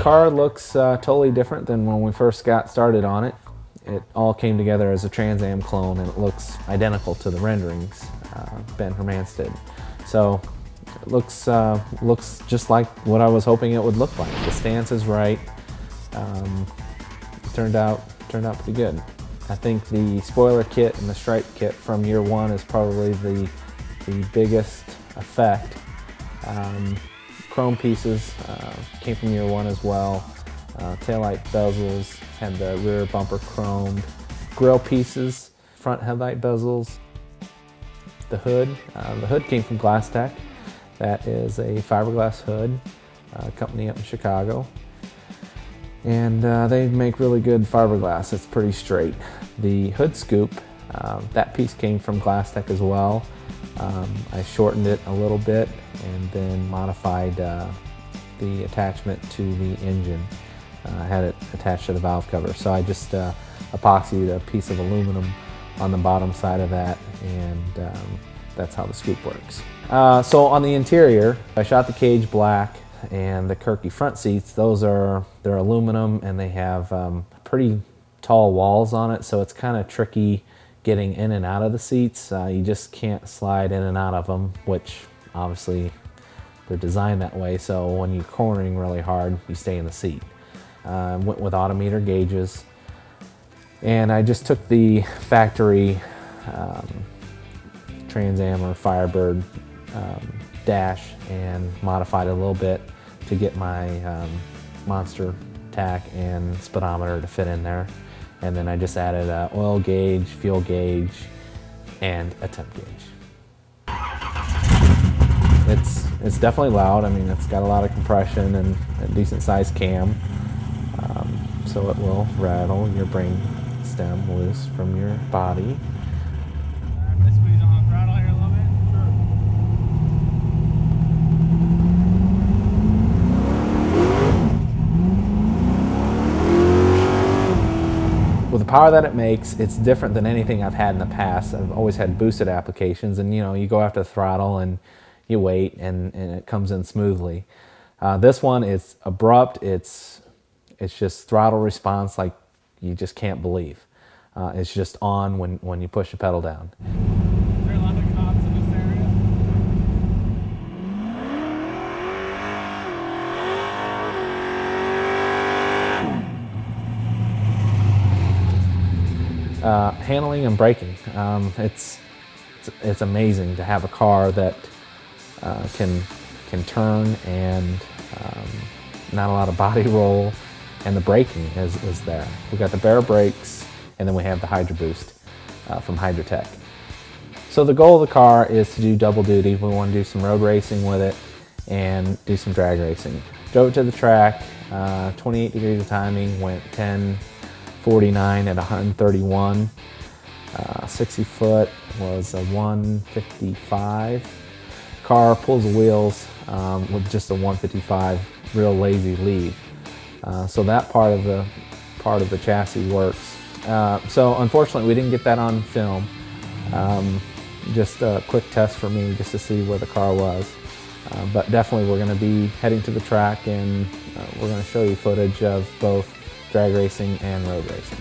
car looks totally different than when we first got started on it. It all came together as a Trans Am clone, and it looks identical to the renderings Ben Hermans did. So it looks just like what I was hoping it would look like. The stance is right. It turned out pretty good. I think the spoiler kit and the stripe kit from year one is probably the biggest effect. Chrome pieces came from year one as well. Taillight bezels had the rear bumper chromed. Grille pieces, front headlight bezels. The hood came from Glass Tech. That is a fiberglass hood, company up in Chicago. And they make really good fiberglass. It's pretty straight. The hood scoop, that piece came from Glass Tech as well. I shortened it a little bit and then modified the attachment to the engine. I had it attached to the valve cover, so I just epoxied a piece of aluminum on the bottom side of that, and that's how the scoop works. So on the interior, I shot the cage black, and the Kirky front seats, they're aluminum, and they have pretty tall walls on it, so it's kind of tricky getting in and out of the seats. You just can't slide in and out of them, which obviously they're designed that way, so when you're cornering really hard, you stay in the seat. Went with autometer gauges, and I just took the factory Trans Am or Firebird dash and modified it a little bit to get my monster tack and speedometer to fit in there. And then I just added an oil gauge, fuel gauge, and a temp gauge. It's definitely loud. I mean, it's got a lot of compression and a decent sized cam. So it will rattle your brain stem loose from your body. Alright, squeeze on the throttle here a little bit. With the power that it makes, it's different than anything I've had in the past. I've always had boosted applications, and you go after the throttle and you wait and it comes in smoothly. This one is abrupt. It's just throttle response like you just can't believe. It's just on when you push the pedal down. Is there a lot of cops in this area? Handling and braking. It's amazing to have a car that can turn and not a lot of body roll, and the braking is there. We've got the bare brakes, and then we have the Hydro Boost from Hydrotech. So the goal of the car is to do double duty. We want to do some road racing with it and do some drag racing. Drove it to the track, 28 degrees of timing, went 10:49 at 131. 60 foot was a 155. Car pulls the wheels with just a 155 real lazy lead. So that part of the chassis works. So unfortunately, we didn't get that on film. Just a quick test for me, just to see where the car was. But definitely, we're going to be heading to the track, and we're going to show you footage of both drag racing and road racing.